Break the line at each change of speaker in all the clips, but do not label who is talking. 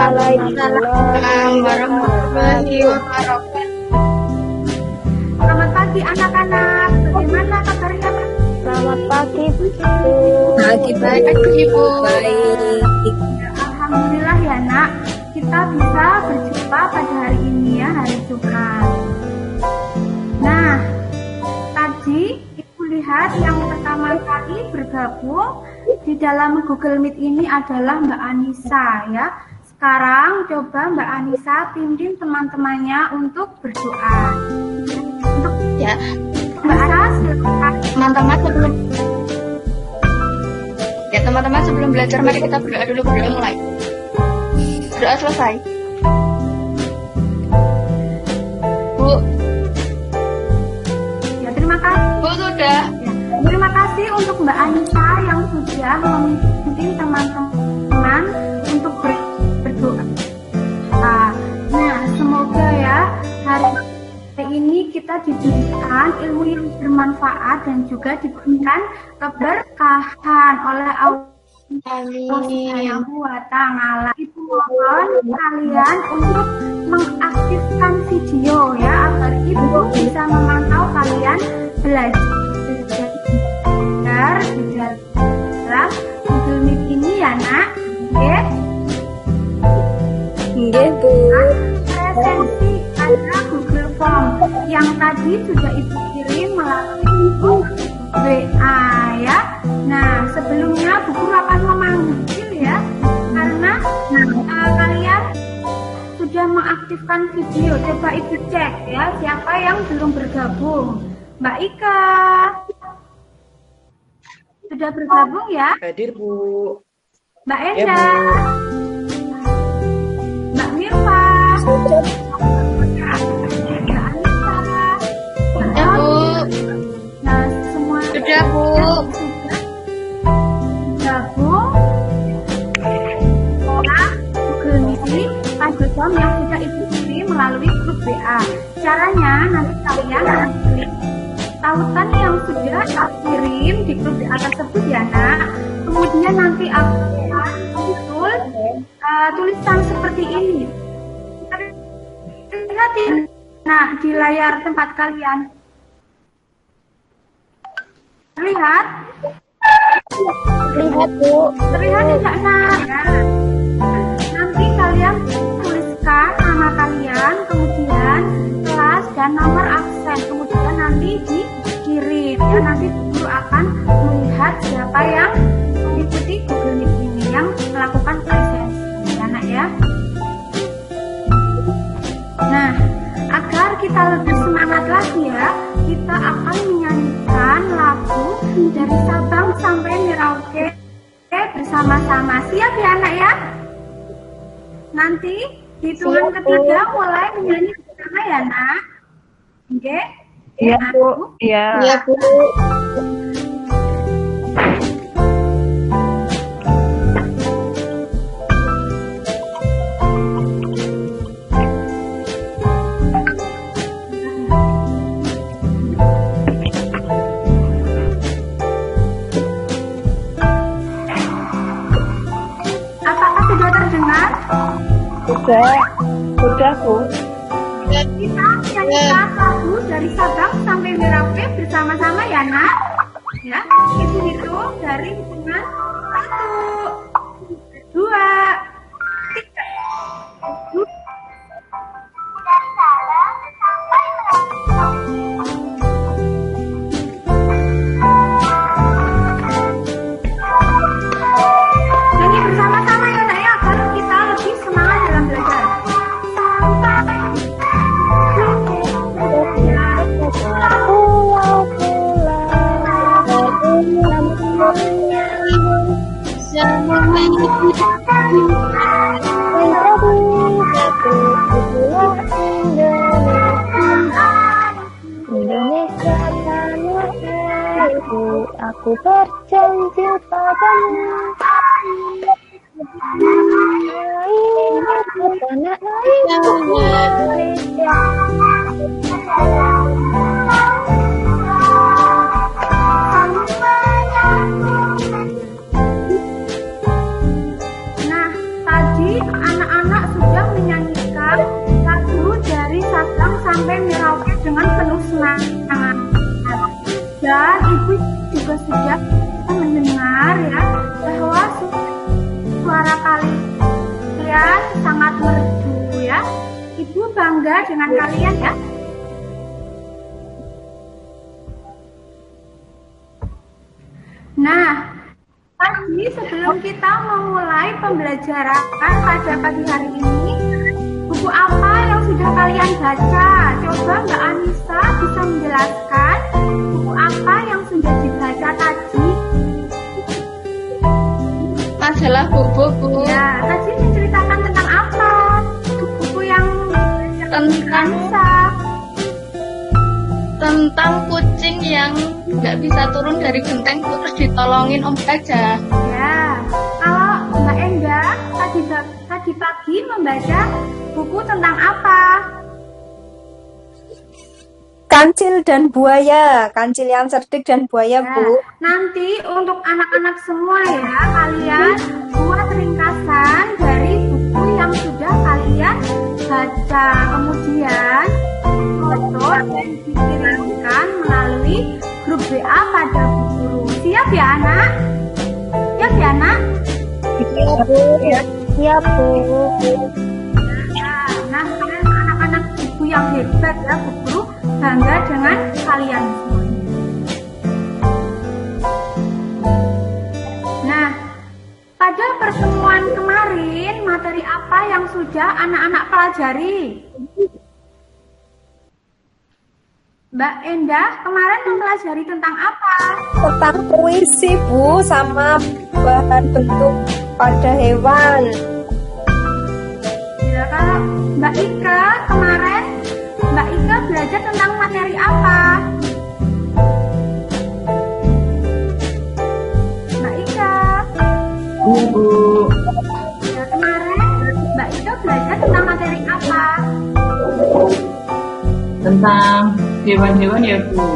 Waalaikumsalam warahmatullahi wabarakatuh.
Selamat pagi anak-anak. Bagaimana kabarnya, Pak?
Selamat pagi, Bu.
Pagi baik, Ibu. Baik.
Alhamdulillah ya, Nak. Kita bisa berjumpa pada hari ini ya, hari Jumat. Nah, tadi Ibu lihat yang pertama kali bergabung di dalam Google Meet ini adalah Mbak Anissa ya. Sekarang coba Mbak Anissa pimpin teman-temannya untuk berdoa. Untuk
Ya,
Mbak Anissa,
teman-teman sebelum belajar mari kita berdoa dulu, berdoa mulai. Berdoa selesai. Bu,
ya terima kasih.
Bu sudah.
Ya, terima kasih untuk Mbak Anissa yang sudah memimpin teman-teman untuk berdoa. Nah, semoga ya hari ini kita diberikan ilmu yang bermanfaat dan juga diberikan keberkahan oleh Allah Subhanahu wa Ta'ala. Itu mohon kalian untuk mengaktifkan video ya agar Ibu bisa memantau kalian belajar di dalam Google Meet ini ya, Nak. Oke?
Nggih, Bu.
Presensi ada Google Form yang tadi sudah Ibu kirim melalui WA ya. Nah, sebelumnya Bu Guru akan memanggil ya, karena kalian sudah mengaktifkan video. Coba Ibu cek ya, siapa yang belum bergabung. Mbak Ika sudah bergabung ya?
Hadir, Bu.
Mbak
Ya,
Enda,
Bu.
Mbak Mirfa, Mbak Anissa,
Ya, Bu.
nah semua
Sudah, Bu.
gabung orang Google Meet pada form yang sudah Ibu kirim melalui grup WA. Caranya nanti kalian harus klik tautan yang sudah aku kirim di grup WA tersebut ya, Nak. Kemudian nanti akan muncul tulisan seperti ini. Lihat ya. Nah, di layar tempat kalian. Terlihat?
Lihat, Bu.
Terlihat tidak, Nak? Nah, nanti kalian tuliskan nama kalian, kemudian kelas dan nomor absen, kemudian nanti dikirim. Ya, nanti guru akan melihat siapa yang mengikuti Google Meet ini, yang melakukan presensi, ya, Nak ya. Nah, agar kita lebih semangat lagi ya, kita akan menyanyikan lagu dari Sabang sampai Merauke bersama-sama. Siap ya, Anak ya? Nanti hitungan ketiga mulai menyanyi bersama ya, Nak. Oke?
Iya, Bu. Iya.
Ya, Bu.
Apakah sudah terdengar?
Sudah, Bu.
Kita menyanyikan lagu dari Sabang sampai Merauke bersama-sama ya, Nak. Ya, Ibu hitung dari hitungan 1, 2, 3. Nyanyi bersama-sama ya, Nak ya, agar kita lebih semangat dalam belajar.
Indonesia tanah airku, aku berjanji padamu. Ini tanah airku, Indonesia.
Nah, tadi anak-anak sudah mendengar ya bahwa suara kalian sangat merdu ya. Ibu bangga dengan kalian ya. Nah, tadi sebelum kita memulai pembelajaran pada pagi hari ini, buku apa yang sudah kalian baca? Coba Mbak Anissa bisa menjelaskan buku apa yang sudah dibaca tadi?
Majalah Bobo, Bu.
Ya, tadi menceritakan tentang apa? Buku yang
Tentang kucing yang nggak bisa turun dari genteng terus ditolongin Om Gajah.
Ya, kalau Mbak Endah tadi pagi membaca buku tentang apa?
Kancil dan buaya, kancil yang cerdik dan buaya,
Ya,
Bu.
nanti untuk anak-anak semua ya, kalian buat ringkasan dari buku yang sudah kalian baca. Kemudian foto dan dikirimkan melalui grup WA pada Bu Guru. Siap ya anak? Siap ya anak?
Iya, Bu. Iya, Bu.
Nah, kalian anak-anak ibu yang hebat ya, Bu Guru bangga dengan kalian semuanya. Nah, pada pertemuan kemarin materi apa yang sudah anak-anak pelajari? Mbak Endah kemarin mempelajari tentang apa?
Tentang puisi, Bu, sama bahan bentuk pada hewan.
Ya, kalau Mbak Ika kemarin, Mbak Ika belajar tentang materi apa? Mbak Ika.
Bu.
Ya, kemarin Mbak Ika belajar tentang materi apa?
Tentang hewan-hewan ya, Bu.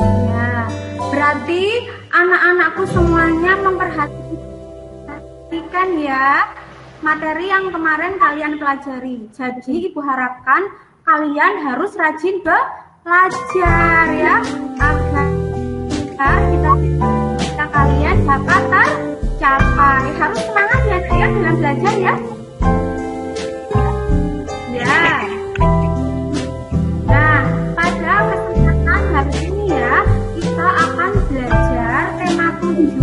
Ya, berarti anak-anakku semuanya memperhatikan ya materi yang kemarin kalian pelajari. Jadi Ibu harapkan kalian harus rajin belajar ya, agar kita kalian dapat tercapai. Harus semangat ya Nak, ya dalam belajar ya. Ya. Nah, pada kesempatan hari ini ya, kita akan belajar tema 7,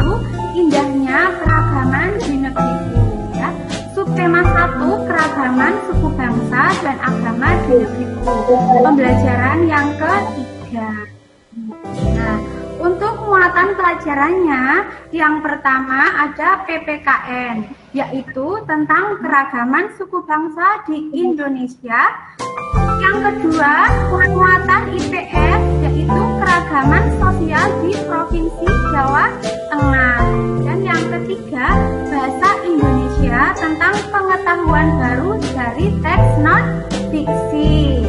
indahnya keragaman di negeriku ya. Subtema 1, keragaman suku bangsa dan agama di negeriku. Pembelajaran yang ketiga. Nah, untuk muatan pelajarannya, yang pertama ada PPKN, yaitu tentang keragaman suku bangsa di Indonesia. Yang kedua, muatan IPS, yaitu keragaman sosial di Provinsi Jawa Tengah. Dan yang ketiga, bahasa Indonesia tentang pengetahuan baru dari teks non-fiksi.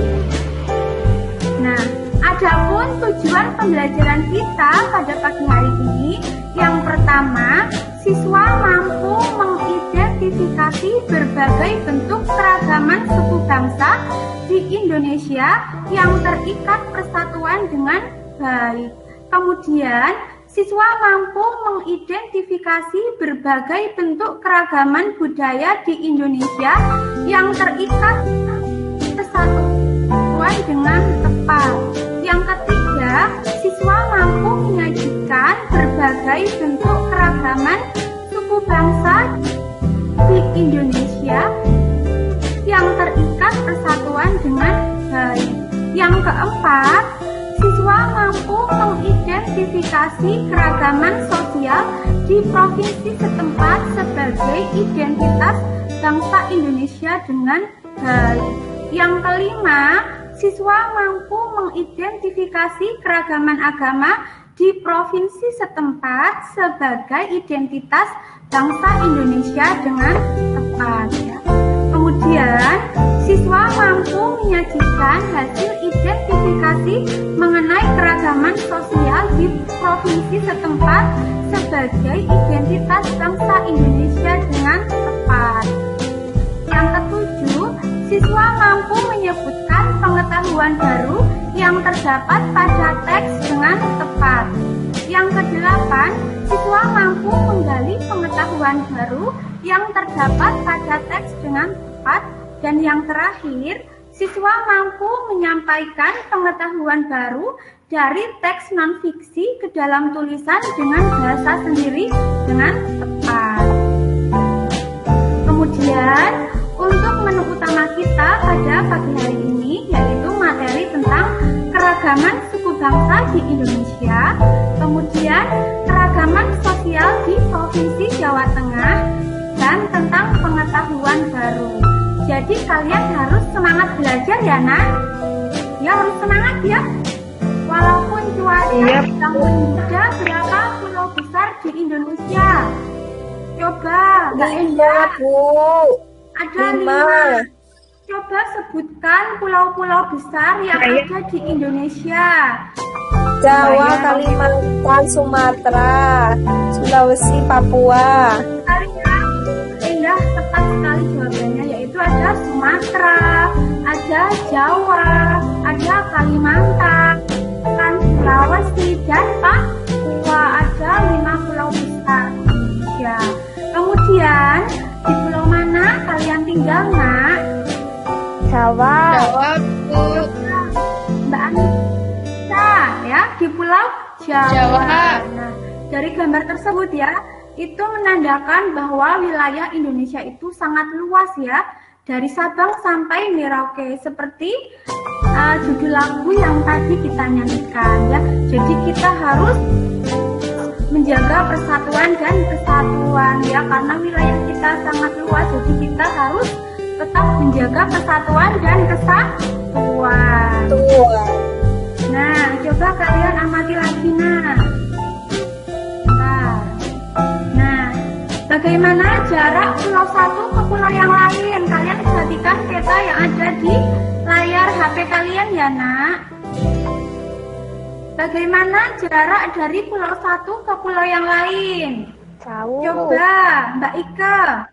Nah, adapun tujuan pembelajaran kita pada pagi hari ini, yang pertama, siswa mampu mengidentifikasi berbagai bentuk keragaman suku bangsa di Indonesia yang terikat persatuan dengan baik. Kemudian, siswa mampu mengidentifikasi berbagai bentuk keragaman budaya di Indonesia yang terikat persatuan dengan tepat. Yang ketiga, siswa mampu menyajikan berbagai bentuk keragaman suku bangsa di Indonesia yang terikat persatuan dengan baik. Yang keempat, siswa mampu mengidentifikasi keragaman sosial di provinsi setempat sebagai identitas bangsa Indonesia dengan baik. Yang kelima, siswa mampu mengidentifikasi keragaman agama di provinsi setempat sebagai identitas bangsa Indonesia dengan tepat. Ya. Kemudian, siswa mampu menyajikan hasil identifikasi mengenai keragaman sosial di provinsi setempat sebagai identitas bangsa Indonesia dengan tepat. Yang ketujuh, siswa mampu menyebutkan pengetahuan baru yang terdapat pada teks dengan tepat. Yang kedelapan, siswa mampu menggali pengetahuan baru yang terdapat pada teks dengan tepat. Dan yang terakhir, siswa mampu menyampaikan pengetahuan baru dari teks non-fiksi ke dalam tulisan dengan bahasa sendiri dengan tepat. Kemudian, untuk menu utama kita pada pagi hari ini yaitu materi tentang keragaman suku bangsa di Indonesia, kemudian keragaman sosial di Provinsi Jawa Tengah, dan tentang pengetahuan baru. Jadi kalian harus semangat belajar ya nak? Ya harus semangat ya. Walaupun cuaca sedang muda, berapa pulau besar di Indonesia? Coba Mbak Endah.
Bu.
Ada 5.
5.
Coba sebutkan pulau-pulau besar yang ada di Indonesia.
Jawa, Kalimantan, Sumatera, Sulawesi, Papua.
Kalian Endah tepat sekali jawabannya, yaitu ada Sumatera, ada Jawa, ada Kalimantan, Sulawesi, dan Papua. Ada 5 pulau besar. Ya. Kemudian di pulau mana kalian tinggal nak?
Jawa.
Jawa, Bu.
Mbak Anissa ya, di pulau Jawa.
Jawa.
Nah, dari gambar tersebut ya, itu menandakan bahwa wilayah Indonesia itu sangat luas ya, dari Sabang sampai Merauke, seperti judul lagu yang tadi kita nyanyikan ya. Jadi kita harus menjaga persatuan dan kesatuan ya, karena wilayah kita sangat luas, jadi kita harus tetap menjaga persatuan dan kesatuan. Nah, coba kalian amati lagi nah, bagaimana jarak pulau satu ke pulau yang lain? Kalian perhatikan peta yang ada di layar HP kalian ya nak. Bagaimana jarak dari pulau satu ke pulau yang lain?
Jauh.
Coba Mbak Ika.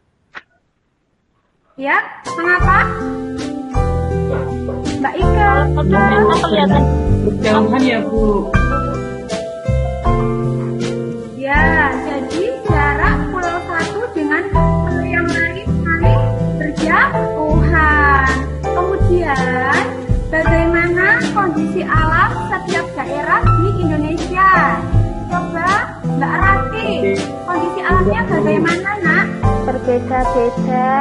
Ya, mengapa? Mbak Ika.
Berjauhan ya Bu.
Ya, jadi jarak pulau satu dengan pulau yang lain saling berjauhan. Kemudian, bagaimana kondisi alam setiap daerah di Indonesia? Coba Mbak Rati, kondisi alamnya bagaimana nak?
Berbeda-beda.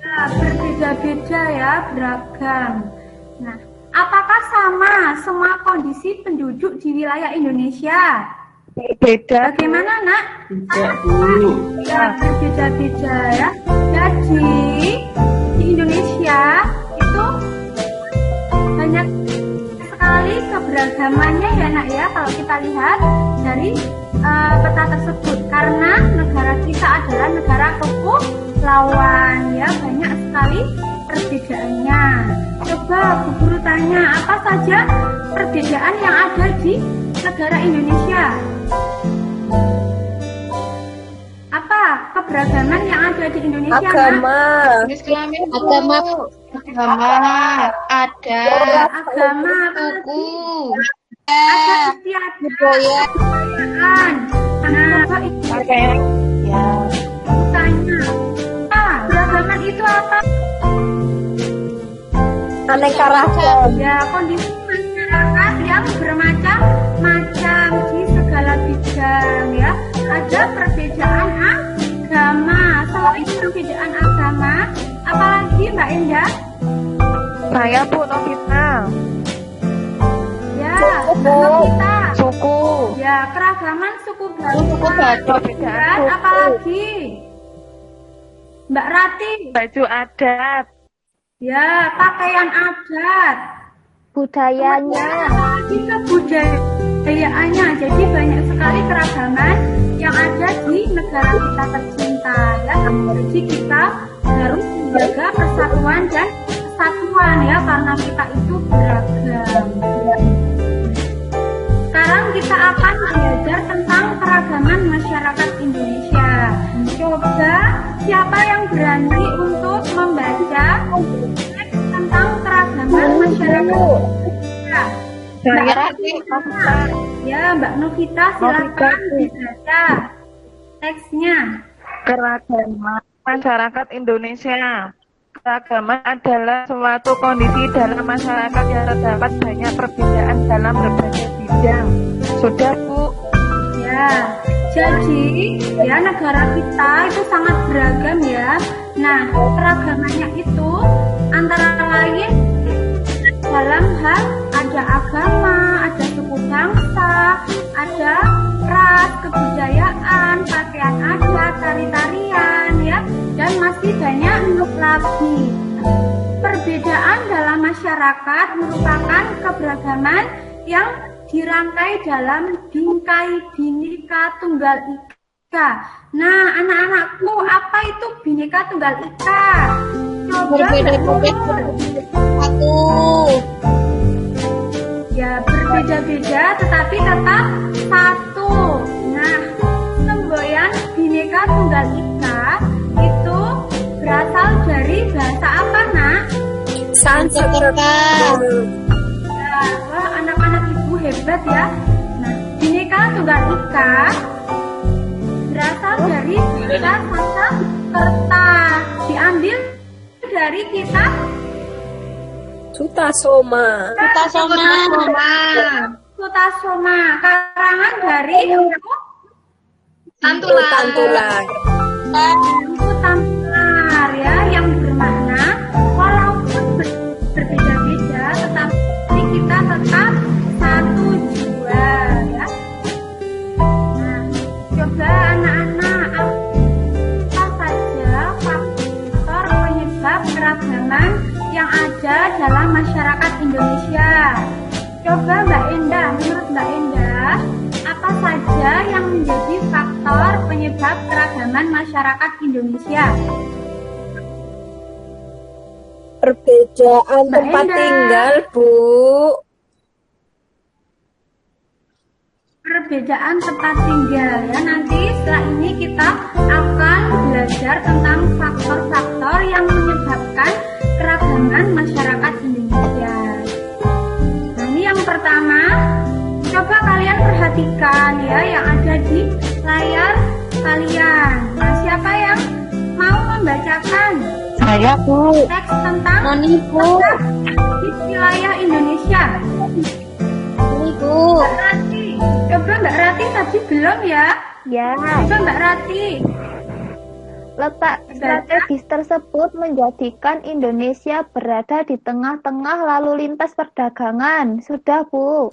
Ya, berbeda-beda ya, beragam. Nah, apakah sama semua kondisi penduduk di wilayah Indonesia?
Beda.
Bagaimana nak?
Tidak Bu.
Ya, berbeda-beda ya. Jadi di Indonesia itu banyak sekali keberagamannya ya nak ya, kalau kita lihat dari peta tersebut, karena negara kita adalah negara kepulauan ya, banyak sekali perbedaannya. Coba Bu Guru tanya, apa saja perbedaan yang ada di negara Indonesia? Apa keberagaman yang ada di Indonesia?
Agama.
Jenis kelamin, agama, ada
Agama,
suku,
ada istiadat, kebudayaan. Nah, coba itu
Ya.
tanya. Keberagaman itu apa?
Aneka ragam.
Ya, kondisi masyarakat yang bermacam-macam di segala bidang ya. Ada perbedaan agama. Selain perbedaan agama, apalagi Mbak Endah?
Saya Bu Novita.
Ya,
Suku.
Mbak kita.
Suku.
Ya, keragaman suku
Suku
bangsa.
Batak.
Dan apalagi? Mbak Rati.
Baju adat.
Ya, pakaian adat.
Budayanya.
Apalagi kebudayaannya. Jadi banyak sekali keragaman yang ada di negara kita tercinta ya. Jadi kita harus menjaga persatuan dan kesatuan ya, karena kita itu beragam. Sekarang kita akan belajar tentang keragaman masyarakat Indonesia. Coba siapa yang berani untuk membaca teks tentang keragaman masyarakat Indonesia? Mbak
Saya
Novita. Ya, Mbak Novita silakan dibaca teksnya.
Keragaman masyarakat Indonesia. Keragaman adalah suatu kondisi dalam masyarakat yang terdapat banyak perbedaan dalam berbagai bidang. Sudah, Bu?
Ya, jadi ya negara kita itu sangat beragam ya. Nah, keragamannya itu antara lain dalam hal ada agama, ada suku bangsa, ada ras, kebudayaan, pakaian adat, tari-tarian ya, dan masih banyak lagi. Perbedaan dalam masyarakat merupakan keberagaman yang dirangkai dalam bingkai Bhinneka Tunggal Ika. Nah, anak-anakku, apa itu Bhinneka Tunggal Ika? Coba
berbeda-beda satu.
Ya, berbeda-beda tetapi tetap satu. Nah, semboyan Bhinneka Tunggal Ika itu berasal dari bahasa apa, Nak?
Sanskerta.
Ya, wah, anak-anak ibu hebat ya. Nah, Bhinneka Tunggal Ika berasal dari bahasa Sanskerta. Diambil dari kitab
Sutasoma.
Sutasoma, karangan dari
Tantular.
Empu Tampular ya, yang bermakna walaupun berbeda-beda tetapi kita tetap satu jiwa ya. Nah, coba anak-anak, apa saja faktor penyebab keragaman yang ada dalam masyarakat Indonesia? Coba Mbak Endah, menurut Mbak Endah, apa saja yang menjadi faktor penyebab keragaman masyarakat Indonesia?
Perbedaan
Mbak
tempat
Endah.
tinggal, Bu.
Perbedaan tempat tinggal ya. Nanti setelah ini kita akan belajar tentang faktor-faktor yang menyebabkan keragaman masyarakat Indonesia. Nah, ini yang pertama, coba kalian perhatikan ya yang ada di layar kalian. Nah, siapa yang mau membacakan
Saya, Bu.
teks tentang
Noni, Bu.
di wilayah Indonesia?
Ini, Bu.
Mbak Rati, coba Mbak Rati tadi belum ya?
Ya,
Coba Mbak Rati.
letak strategis tersebut menjadikan Indonesia berada di tengah-tengah lalu lintas perdagangan. Sudah, Bu.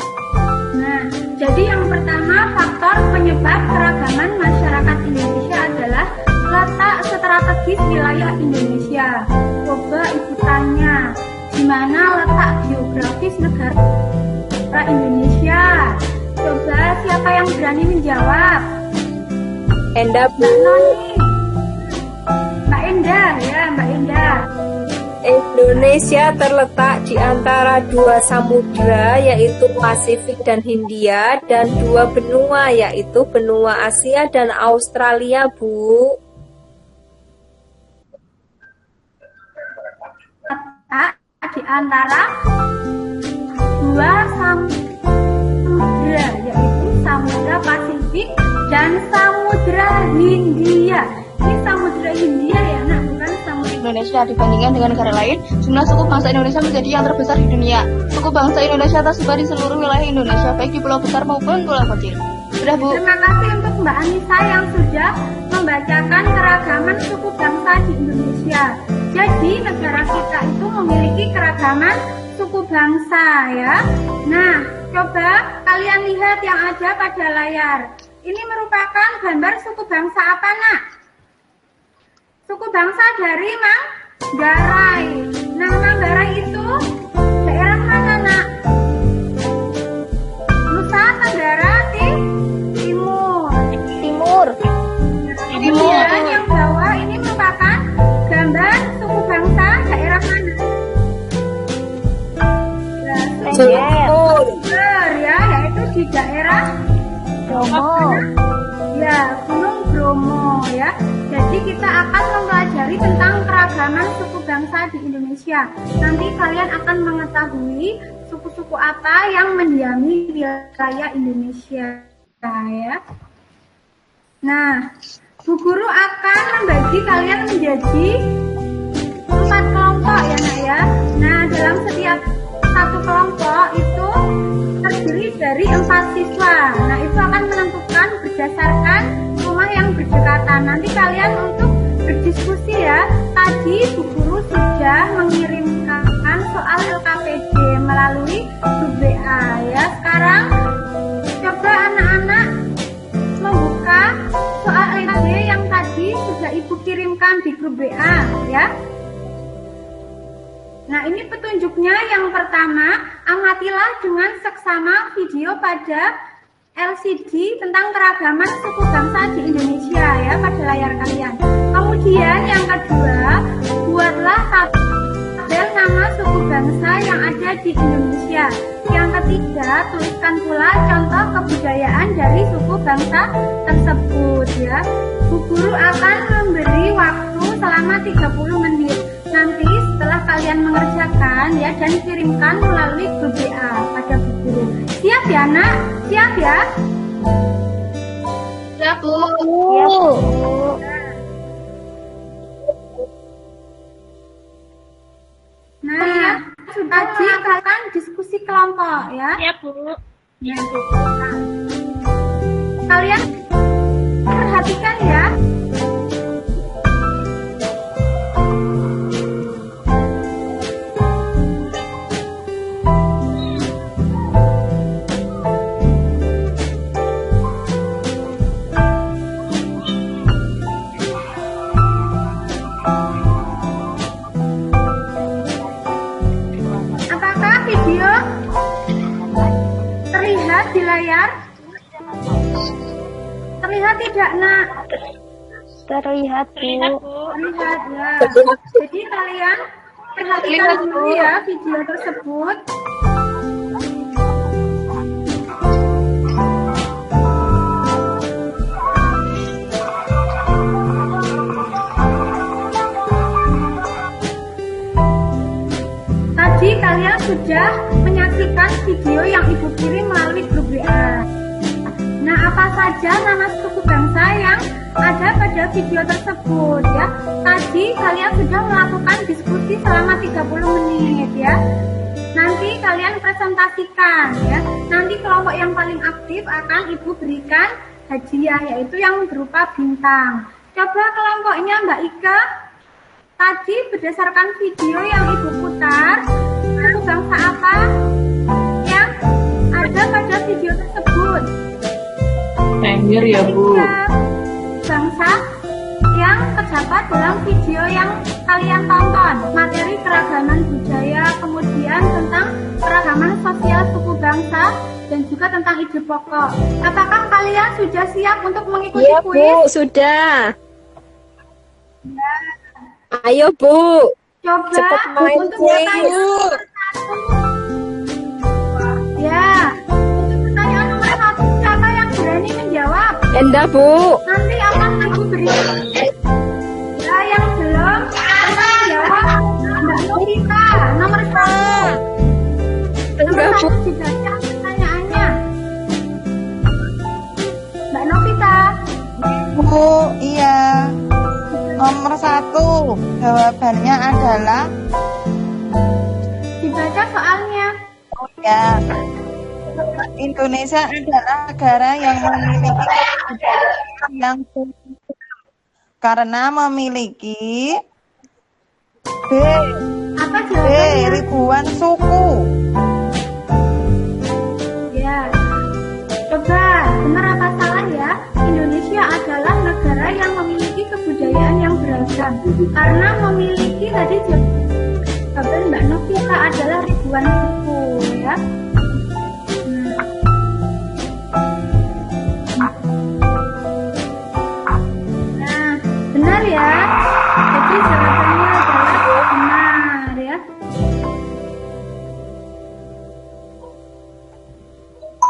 Nah, jadi yang pertama faktor penyebab keragaman masyarakat Indonesia adalah letak strategis wilayah Indonesia. Coba Ibu tanya, di mana letak geografis negara Indonesia? Coba siapa yang berani menjawab?
Endah, Bu.
Mbak Noni. Mbak Endah ya, Mbak Endah.
Indonesia terletak di antara dua samudra, yaitu Pasifik dan Hindia, dan dua benua, yaitu benua Asia dan Australia, Bu.
Letak di antara dua samudra, yaitu Samudra Pasifik dan Samudra Hindia. Ini Samudra Hindia ya, Nak, bukan Samudra
Indonesia dibandingkan dengan negara lain, jumlah suku bangsa Indonesia menjadi yang terbesar di dunia. Suku bangsa Indonesia tersebar di seluruh wilayah Indonesia, baik di pulau besar maupun pulau kecil. Sudah, Bu.
Terima kasih untuk Mbak Anissa yang sudah membacakan keragaman suku bangsa di Indonesia. Jadi negara kita itu memiliki keragaman suku bangsa ya. Nah, coba kalian lihat yang ada pada layar. Ini merupakan gambar suku bangsa apa, Nak? Suku bangsa dari Manggarai. Nah, Manggarai itu daerah mana, Nak? Nusa Tenggara Timur.
Timur.
Kemudian yang bawah ini merupakan gambar suku bangsa daerah mana? Ya, suku
Tengger.
Tengger ya, yaitu di daerah
Bromo.
ya Gunung Bromo ya. Jadi kita akan mempelajari tentang keragaman suku bangsa di Indonesia. Nanti kalian akan mengetahui suku-suku apa yang mendiami wilayah Indonesia ya. Nah, Bu Guru akan membagi kalian menjadi 4 kelompok ya Nak ya. Nah, dalam setiap satu kelompok itu terdiri dari 4 siswa. Nah, itu akan menentukan berdasarkan rumah yang berdekatan. Nanti kalian untuk berdiskusi ya. Tadi Bu Guru sudah mengirimkan soal LKPD melalui grup WA ya. Sekarang coba anak-anak membuka soal LKPD yang tadi sudah Ibu kirimkan di grup WA ya. Nah, ini petunjuknya. Yang pertama, amatilah dengan seksama video pada LCD tentang keragaman suku bangsa di Indonesia ya pada layar kalian. Kemudian yang kedua, buatlah tabel nama suku bangsa yang ada di Indonesia. Yang ketiga, tuliskan pula contoh kebudayaan dari suku bangsa tersebut ya. Bu Guru akan memberi waktu selama 30 menit. Nanti setelah kalian mengerjakan ya dan kirimkan melalui grup WA pada Bu Guru. Siap ya Nak? Siap ya?
Ya, Bu.
Nah, sudah melakukan diskusi kelompok ya.
Ya, Bu.
Nah, kalian perhatikan ya. Apakah video terlihat di layar? Terlihat tidak, Nak?
Terlihat, Bu.
Terlihat ya. Jadi kalian perhatikan dulu ya video tersebut. Tadi kalian sudah menyaksikan video yang Ibu kirim melalui grup WA. Nah, apa saja nama suku bangsa yang ada pada video tersebut ya? Tadi kalian sudah melakukan diskusi selama 30 menit ya. Nanti kalian presentasikan ya. Nanti kelompok yang paling aktif akan Ibu berikan hadiah, yaitu yang berupa bintang. Coba kelompoknya Mbak Ika. Tadi berdasarkan video yang Ibu putar, suku bangsa apa yang ada pada video tersebut?
Tengger ya Bu.
Bangsa yang terdapat dalam video yang kalian tonton, materi keragaman budaya, kemudian tentang keragaman sosial suku bangsa, dan juga tentang ide pokok. Apakah kalian sudah siap untuk mengikuti
Iya,
kuis?
Bu, sudah. Ayo, Bu.
Coba
Cepat main
untuk
kuis.
pertanyaan nomor 1. Ya, untuk pertanyaan nomor 1, siapa yang berani menjawab?
Enda, Bu.
Nanti akan Ibu berikan. Ya, yang belum pernah menjawab, Mbak Novita, nomor 1. Nomor
Enggak, Bu.
1 dibaca pertanyaannya. Mbak Novita,
Bu, iya. Nomor 1, jawabannya adalah
dibaca soalnya.
ya. Indonesia adalah negara yang memiliki kebudayaan yang karena memiliki B,
Apa
B
jawabannya?
ribuan suku.
Ya, coba benar apa salah ya? Indonesia adalah negara yang memiliki kebudayaan yang beragam. Karena memiliki tadi jawaban Mbak Novita adalah ribuan suku ya. Nah, benar ya. Jadi jawabannya adalah benar ya.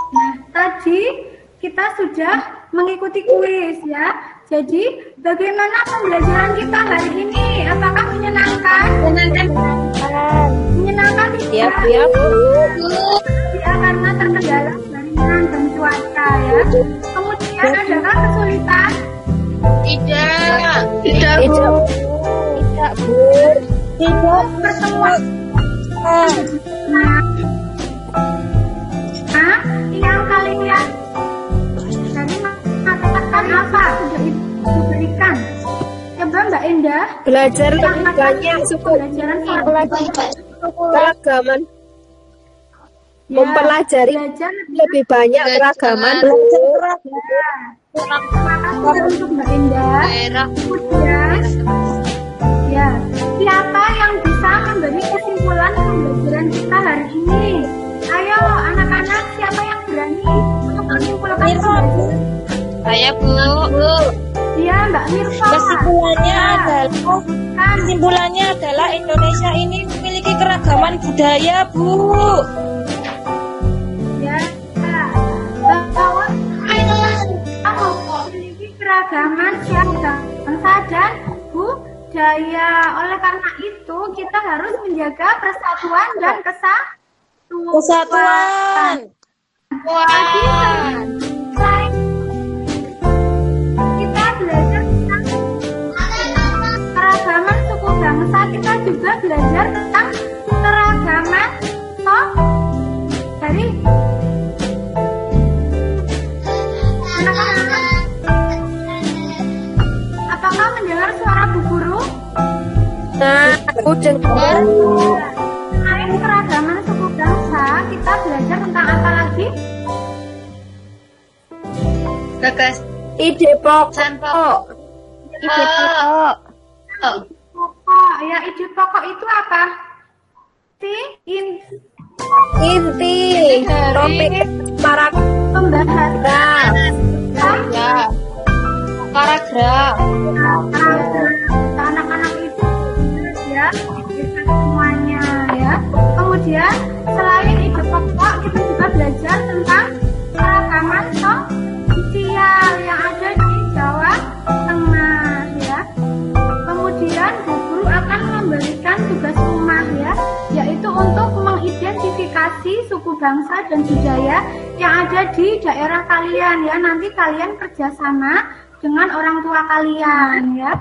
Nah, tadi kita sudah mengikuti kuis ya. Jadi bagaimana pembelajaran kita hari ini? Apakah menyenangkan? Menyenangkan
Siap,
tidak?
siap, Bu.
Ya, karena terkendala jaringan dan cuaca ya. Kemudian adakah kesulitan?
Tidak.
Tidak, Bu. Tidak, Bu.
Pertemuan. Nah, yang kalian dari mengatakan apa sudah diberikan? Coba Mbak Indah.
Belajar lebih banyak suku
Pelajaran
keragaman.
Ya,
Mempelajari
belajar
lebih banyak keragaman, Bu.
Terima kasih untuk Mbak Indah.
Daerah.
Kemudian, ya, siapa yang bisa memberi kesimpulan pembelajaran kita hari ini? Ayo, anak-anak, siapa yang berani untuk menyimpulkan pembelajaran?
Saya, Bu.
Iya, Mbak Mirsa.
Kesimpulannya adalah Indonesia ini memiliki keragaman budaya, Bu.
Ya, bahwa kita memiliki keragaman siap bangsa dan budaya. Oleh karena itu, kita harus menjaga persatuan dan kesatuan. Tadi selain kita belajar tentang keragaman suku bangsa, kita juga belajar tentang keragaman dari anak-anak. Apakah mendengar suara Bu Guru?
Nah, aku dengar.
Selain keragaman suku bangsa, kita belajar tentang apa lagi?
Gagas.
Ide pokok.
Ide pokok.
Pokok, ya ide pokok itu apa?
Inti. Topik para
Pembahasan.
Ya. Paragraf.
Anak-anak itu ya bisa semuanya ya. Kemudian selain ide pokok, kita juga belajar tentang keragaman sosial yang ada di Jawa Tengah ya. Kemudian Bu Guru akan memberikan tugas rumah ya, yaitu untuk mengidentifikasi suku bangsa dan budaya yang ada di daerah kalian ya. Nanti kalian kerjasama dengan orang tua kalian ya.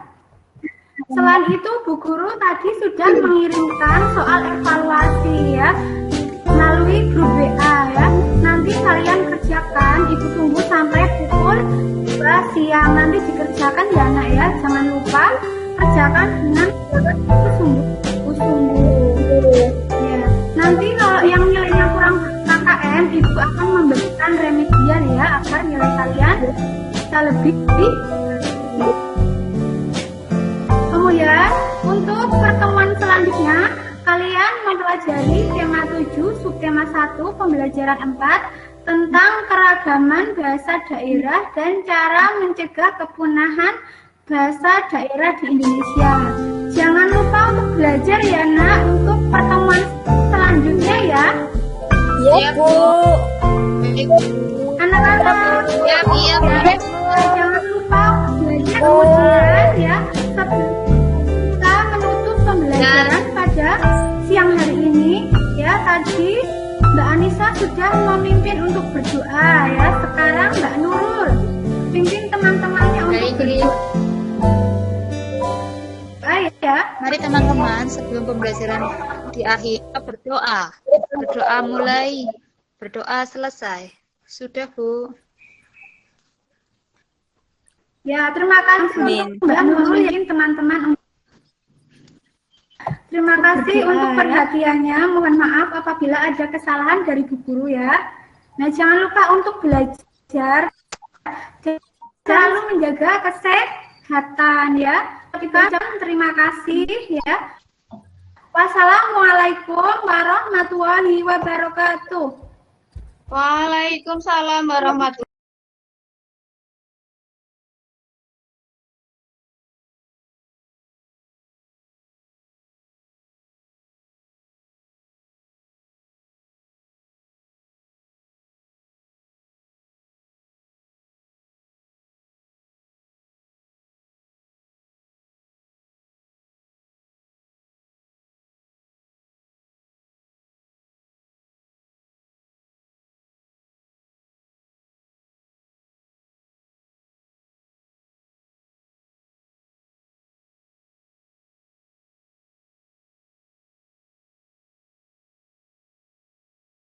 Selain itu Bu Guru tadi sudah mengirimkan soal evaluasi ya melalui grup WA ya. Nanti kalian kerjakan, Ibu tunggu sampai pukul 2 siang. Nanti dikerjakan ya Nak ya. Jangan lupa kerjakan dengan sungguh-sungguh. Ya. Nanti kalau yang nilainya kurang KKM, Ibu akan memberikan remedial ya agar nilai kalian bisa lebih. Kemudian untuk pertemuan selanjutnya kalian mempelajari tema 7, subtema 1, pembelajaran 4 tentang keragaman bahasa daerah dan cara mencegah kepunahan bahasa daerah di Indonesia. Jangan lupa untuk belajar ya Nak untuk pertemuan selanjutnya ya.
Ya, Bu.
Anak-anak,
Iya.
jangan lupa belajar kemudian ya. Sebelum kita menutup pembelajaran pada siang hari ini ya, tadi Mbak Anissa sudah memimpin untuk berdoa ya. Sekarang Mbak Nurul pimpin teman-temannya untuk berdoa ya.
Mari teman-teman, sebelum pembelajaran diakhiri berdoa. Berdoa mulai, berdoa selesai. Sudah, Bu.
Ya, terima kasih untuk Mbak Nurul ya teman-teman. Terima kasih untuk perhatiannya. Mohon maaf apabila ada kesalahan dari Bu Guru ya. Nah, jangan lupa untuk belajar selalu menjaga kesehatan ya. Kita terima kasih ya. Wassalamualaikum warahmatullahi wabarakatuh.
Waalaikumsalam warahmatullahi